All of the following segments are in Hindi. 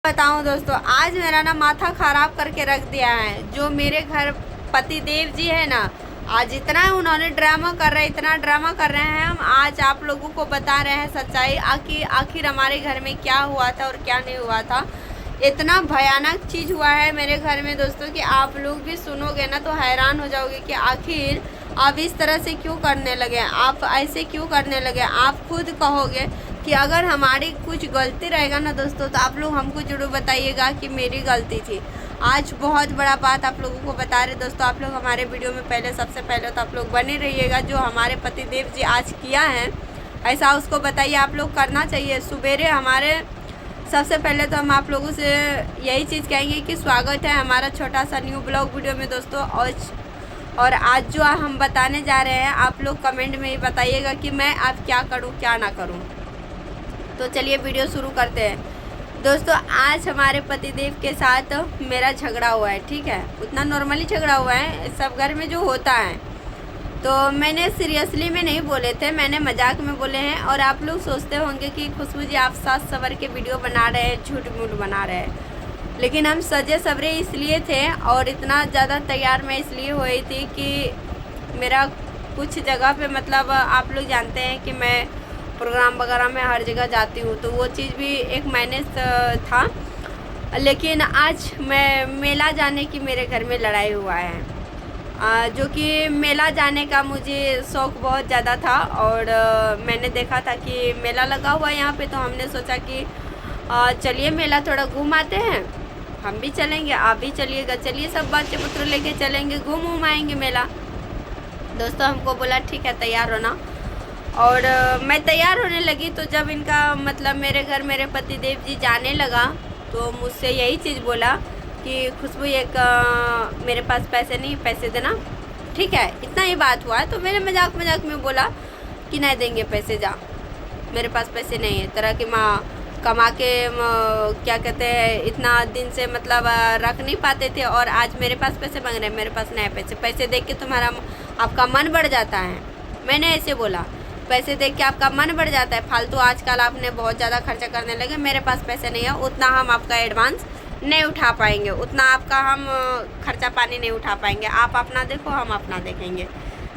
बताऊं दोस्तों, आज मेरा ना माथा खराब करके रख दिया है। जो मेरे घर पति देव जी है ना, आज इतना उन्होंने ड्रामा कर रहे हैं, इतना ड्रामा कर रहे हैं। हम आज आप लोगों को बता रहे हैं सच्चाई, आखिर हमारे घर में क्या हुआ था और क्या नहीं हुआ था। इतना भयानक चीज़ हुआ है मेरे घर में दोस्तों कि आप लोग भी सुनोगे ना तो हैरान हो जाओगे कि आखिर आप इस तरह से क्यों करने लगे, आप ऐसे क्यों करने लगे। आप खुद कहोगे कि अगर हमारी कुछ गलती रहेगा ना दोस्तों, तो आप लोग हमको जरूर बताइएगा कि मेरी गलती थी। आज बहुत बड़ा बात आप लोगों को बता रहे दोस्तों। आप लोग हमारे वीडियो में सबसे पहले तो आप लोग बने रहिएगा। जो हमारे पति देव जी आज किया है ऐसा उसको बताइए, आप लोग करना चाहिए। सुबेरे हमारे सबसे पहले तो हम आप लोगों से यही चीज़ कहेंगे कि स्वागत है हमारा छोटा सा न्यू ब्लॉग वीडियो में दोस्तों। और आज जो हम बताने जा रहे हैं, आप लोग कमेंट में ही बताइएगा कि मैं अब क्या करूं क्या ना करूं। तो चलिए वीडियो शुरू करते हैं दोस्तों। आज हमारे पतिदेव के साथ मेरा झगड़ा हुआ है, ठीक है। उतना नॉर्मली झगड़ा हुआ है, सब घर में जो होता है। तो मैंने सीरियसली में नहीं बोले थे, मैंने मजाक में बोले हैं। और आप लोग सोचते होंगे कि खुशबू जी आप सास सवर के वीडियो बना रहे हैं, झूठ मूठ बना रहे हैं। लेकिन हम सजे सवरे इसलिए थे और इतना ज़्यादा तैयार मैं इसलिए हुई थी कि मेरा कुछ जगह पे मतलब आप लोग जानते हैं कि मैं प्रोग्राम वगैरह में हर जगह जाती हूँ, तो वो चीज़ भी एक मैंने था। लेकिन आज मैं मेला जाने की मेरे घर में लड़ाई हुआ है, जो कि मेला जाने का मुझे शौक़ बहुत ज़्यादा था। और मैंने देखा था कि मेला लगा हुआ है यहाँ पे, तो हमने सोचा कि चलिए मेला थोड़ा घूम आते हैं। हम भी चलेंगे, आप भी चलिएगा, चलिए सब बच्चे पुत्र लेके चलेंगे, घूम आएंगे मेला। दोस्तों हमको बोला ठीक है तैयार होना। और मैं तैयार होने लगी तो जब इनका मतलब मेरे घर मेरे पति देव जी जाने लगा तो मुझसे यही चीज़ बोला कि खुशबू एक मेरे पास पैसे नहीं, पैसे देना, ठीक है। इतना ही बात हुआ है। तो मैंने मजाक में बोला कि नहीं देंगे पैसे, जा मेरे पास पैसे नहीं है। तरह की माँ कमा के क्या कहते हैं इतना दिन से मतलब रख नहीं पाते थे और आज मेरे पास पैसे मांग रहे हैं। मेरे पास नहीं पैसे, पैसे देख के तुम्हारा आपका मन बढ़ जाता है। मैंने ऐसे बोला, पैसे देख के आपका मन बढ़ जाता है, फालतू आजकल आपने बहुत ज़्यादा खर्चा करने लगे। मेरे पास पैसे नहीं है, उतना हम आपका एडवांस नहीं उठा पाएंगे, उतना आपका हम खर्चा पानी नहीं उठा पाएंगे। आप अपना देखो, हम अपना देखेंगे।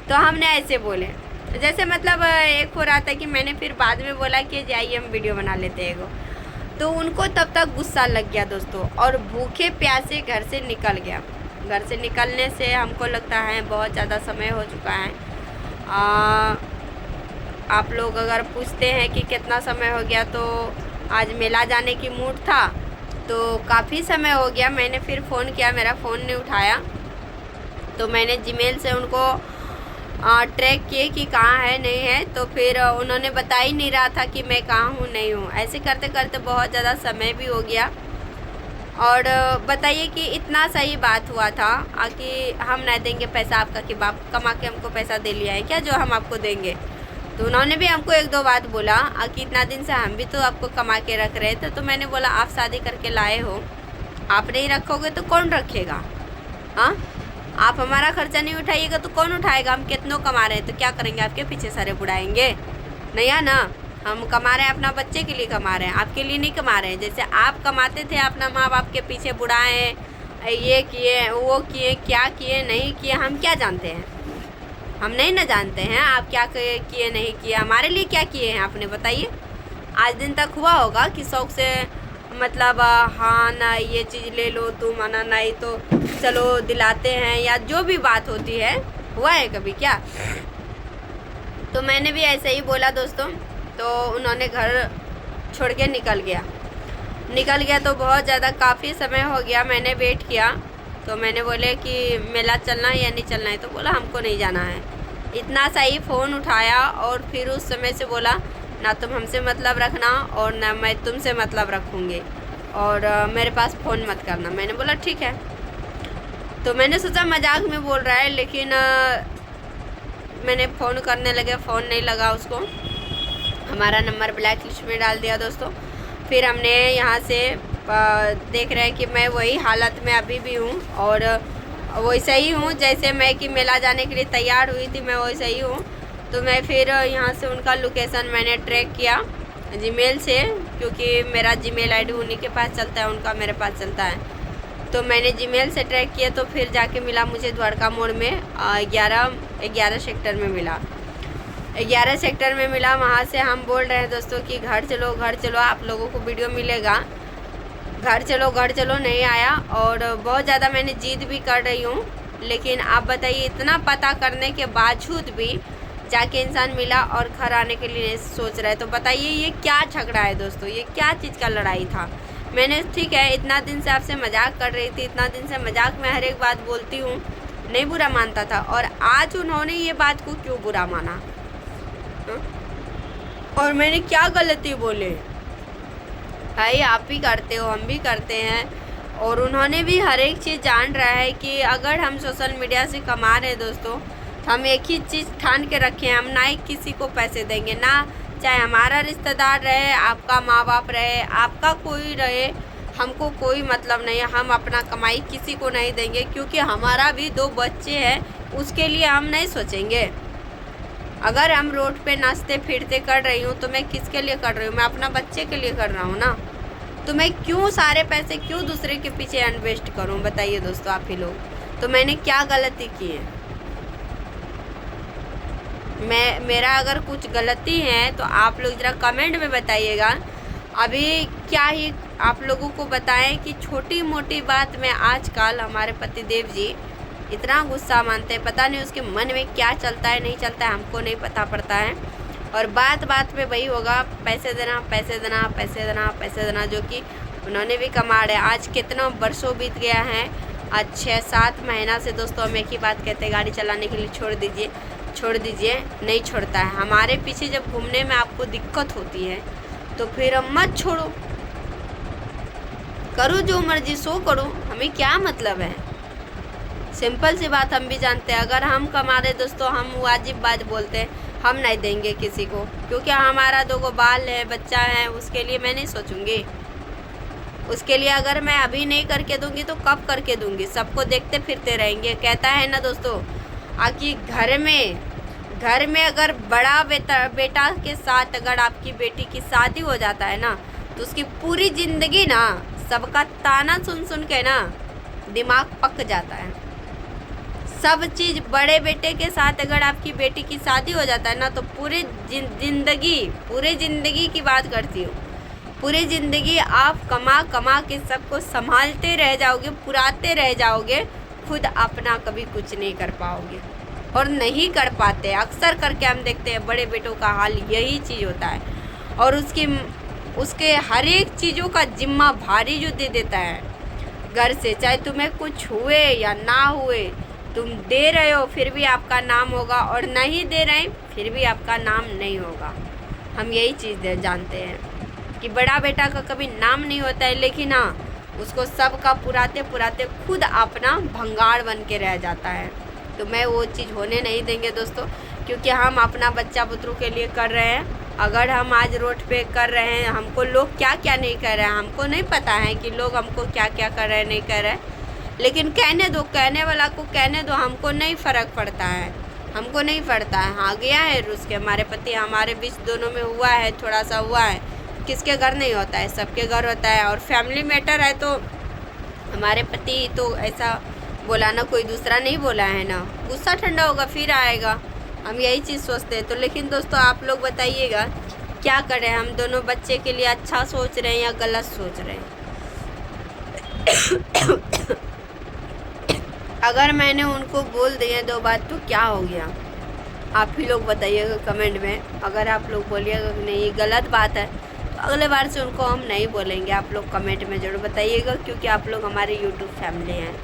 तो हमने ऐसे बोले, जैसे मतलब एक हो रहा था कि मैंने फिर बाद में बोला कि जाइए हम वीडियो बना लेते हैं। तो उनको तब तक गुस्सा लग गया दोस्तों और भूखे प्यासे घर से निकल गया। घर से निकलने से हमको लगता है बहुत ज़्यादा समय हो चुका है। आप लोग अगर पूछते हैं कि कितना समय हो गया, तो आज मेला जाने की मूड था तो काफ़ी समय हो गया। मैंने फिर फ़ोन किया, मेरा फ़ोन नहीं उठाया, तो मैंने जीमेल से उनको ट्रैक किए कि कहाँ है नहीं है। तो फिर उन्होंने बता ही नहीं रहा था कि मैं कहाँ हूँ नहीं हूँ। ऐसे करते करते बहुत ज़्यादा समय भी हो गया। और बताइए कि इतना सही बात हुआ था कि हम नहीं देंगे पैसा आपका, कि बाप कमा के हमको पैसा दे लिया है क्या जो हम आपको देंगे। तो उन्होंने भी हमको एक दो बात बोला कि इतना दिन से हम भी तो आपको कमा के रख रहे थे। तो मैंने बोला आप शादी करके लाए हो, आप नहीं रखोगे तो कौन रखेगा। हाँ, आप हमारा खर्चा नहीं उठाइएगा तो कौन उठाएगा। हम कितनों कमा रहे हैं तो क्या करेंगे, आपके पीछे सारे बुढ़ाएंगे नहीं है ना। हम कमा रहे हैं अपना बच्चे के लिए कमा रहे हैं, आपके लिए नहीं कमा रहे हैं। जैसे आप कमाते थे अपना माँ बाप के पीछे बुढ़ाए, ये किए वो किए, क्या किए नहीं किए हम क्या जानते हैं। हम नहीं ना जानते हैं आप क्या किए नहीं किए, हमारे लिए क्या किए हैं आपने बताइए। आज दिन तक हुआ होगा कि शौक़ से मतलब हाँ ना ये चीज़ ले लो तुम, आना नहीं तो चलो दिलाते हैं, या जो भी बात होती है, हुआ है कभी क्या। तो मैंने भी ऐसे ही बोला दोस्तों। तो उन्होंने घर छोड़ के निकल गया तो बहुत ज़्यादा काफ़ी समय हो गया। मैंने वेट किया तो मैंने बोले कि मेला चलना है या नहीं चलना है। तो बोला हमको नहीं जाना है। इतना सा ही फ़ोन उठाया और फिर उस समय से बोला ना तुम हमसे मतलब रखना और ना मैं तुमसे मतलब रखूँगी, और मेरे पास फ़ोन मत करना। मैंने बोला ठीक है। तो मैंने सोचा मजाक में बोल रहा है, लेकिन मैंने फ़ोन करने लगे, फ़ोन नहीं लगा उसको। हमारा नंबर ब्लैक लिस्ट में डाल दिया दोस्तों। फिर हमने यहाँ से देख रहे हैं कि मैं वही हालत में अभी भी हूँ और वैसे ही हूँ जैसे मैं कि मेला जाने के लिए तैयार हुई थी, मैं वैसे ही हूँ। तो मैं फिर यहाँ से उनका लोकेशन मैंने ट्रैक किया जीमेल से, क्योंकि मेरा जीमेल आईडी उन्हीं के पास चलता है, उनका मेरे पास चलता है। तो मैंने जीमेल से ट्रैक किया तो फिर जाके मिला मुझे द्वारका मोड़ में 11 सेक्टर में मिला। 11 सेक्टर में मिला। वहाँ से हम बोल रहे हैं दोस्तों कि घर चलो घर चलो, आप लोगों को वीडियो मिलेगा, घर चलो नहीं आया। और बहुत ज़्यादा मैंने जिद भी कर रही हूँ, लेकिन आप बताइए इतना पता करने के बावजूद भी जाके इंसान मिला और घर आने के लिए सोच रहा है। तो बताइए ये क्या झगड़ा है दोस्तों, ये क्या चीज़ का लड़ाई था। मैंने ठीक है इतना दिन से आपसे मजाक कर रही थी, इतना दिन से मजाक में हर एक बात बोलती हूँ, नहीं बुरा मानता था, और आज उन्होंने ये बात को क्यों बुरा माना? और मैंने क्या गलती बोले? भाई आप भी करते हो, हम भी करते हैं, और उन्होंने भी हर एक चीज़ जान रहा है कि अगर हम सोशल मीडिया से कमा रहे हैं दोस्तों, तो हम एक ही चीज़ ठान के रखें, हम ना ही किसी को पैसे देंगे, ना चाहे हमारा रिश्तेदार रहे, आपका माँ बाप रहे, आपका कोई रहे, हमको कोई मतलब नहीं है। हम अपना कमाई किसी को नहीं देंगे, क्योंकि हमारा भी 2 बच्चे हैं, उसके लिए हम नहीं सोचेंगे। अगर हम रोड पे नाचते फिरते कर रही हूँ तो मैं किसके लिए कर रही हूँ? मैं अपना बच्चे के लिए कर रहा हूँ ना। तो मैं क्यों सारे पैसे क्यों दूसरे के पीछे इन्वेस्ट करूँ? बताइए दोस्तों आप ही लोग। तो मैंने क्या गलती की है? मेरा अगर कुछ गलती है तो आप लोग ज़रा कमेंट में बताइएगा। अभी क्या ही आप लोगों को बताएं कि छोटी मोटी बात में आजकल हमारे पतिदेव जी इतना गुस्सा मानते हैं, पता नहीं उसके मन में क्या चलता है, नहीं चलता है, हमको नहीं पता पड़ता है। और बात बात पे वही होगा, पैसे देना पैसे देना पैसे देना पैसे देना, जो कि उन्होंने भी कमा रहे। आज कितना वर्षों बीत गया है, आज 6-7 महीना से दोस्तों हम एक ही बात कहते हैं, गाड़ी चलाने के लिए छोड़ दीजिए छोड़ दीजिए, नहीं छोड़ता है। हमारे पीछे जब घूमने में आपको दिक्कत होती है तो फिर हम मत छोड़ो, करो जो मर्जी सो करो, हमें क्या मतलब है। सिंपल सी बात हम भी जानते हैं, अगर हम कमा रहे दोस्तों, हम वाजिब बात बोलते हैं, हम नहीं देंगे किसी को, क्योंकि हमारा 2 बाल है, बच्चा है, उसके लिए मैं नहीं सोचूंगी। उसके लिए अगर मैं अभी नहीं करके दूंगी तो कब करके दूंगी? सबको देखते फिरते रहेंगे। कहता है ना दोस्तों, आकि घर में अगर बड़ा बेटा के साथ अगर आपकी बेटी की शादी हो जाता है ना, तो उसकी पूरी ज़िंदगी ना सबका ताना सुन सुन के ना दिमाग पक जाता है। सब चीज़ बड़े बेटे के साथ अगर आपकी बेटी की शादी हो जाता है ना, तो पूरी ज़िंदगी की बात करती हूँ, पूरी ज़िंदगी आप कमा के सबको संभालते रह जाओगे, पुराते रह जाओगे, खुद अपना कभी कुछ नहीं कर पाओगे, और नहीं कर पाते। अक्सर करके हम देखते हैं बड़े बेटों का हाल यही चीज़ होता है, और उसके हर एक चीज़ों का जिम्मा भारी जो दे देता है घर से, चाहे तुम्हें कुछ हुए या ना हुए, तुम दे रहे हो फिर भी आपका नाम होगा, और नहीं दे रहे फिर भी आपका नाम नहीं होगा। हम यही चीज़ जानते हैं कि बड़ा बेटा का कभी नाम नहीं होता है, लेकिन हाँ उसको सबका पुराते पुराते खुद अपना भंगार बन के रह जाता है। तो मैं वो चीज़ होने नहीं देंगे दोस्तों, क्योंकि हम अपना बच्चा बुतरू के लिए कर रहे हैं। अगर हम आज रोड पे कर रहे हैं, हमको लोग क्या क्या नहीं कर रहे हैं, हमको नहीं पता है कि लोग हमको क्या क्या कर रहे हैं नहीं कर रहे हैं, लेकिन कहने दो, कहने वाला को कहने दो, हमको नहीं फ़र्क पड़ता है, हमको नहीं पड़ता है। हाँ गया है रूस के हमारे पति, हमारे बीच दोनों में हुआ है, थोड़ा सा हुआ है, किसके घर नहीं होता है, सबके घर होता है। और फैमिली मैटर है तो हमारे पति तो ऐसा बोला ना, कोई दूसरा नहीं बोला है ना, गुस्सा ठंडा होगा फिर आएगा, हम यही चीज़ सोचते हैं। तो लेकिन दोस्तों आप लोग बताइएगा क्या करें, हम दोनों बच्चे के लिए अच्छा सोच रहे हैं या गलत सोच रहे हैं। अगर मैंने उनको बोल दिया 2 बात तो क्या हो गया? आप ही लोग बताइएगा कमेंट में। अगर आप लोग बोलिएगा कि नहीं गलत बात है, तो अगले बार से उनको हम नहीं बोलेंगे। आप लोग कमेंट में ज़रूर बताइएगा, क्योंकि आप लोग हमारे यूट्यूब फैमिली हैं।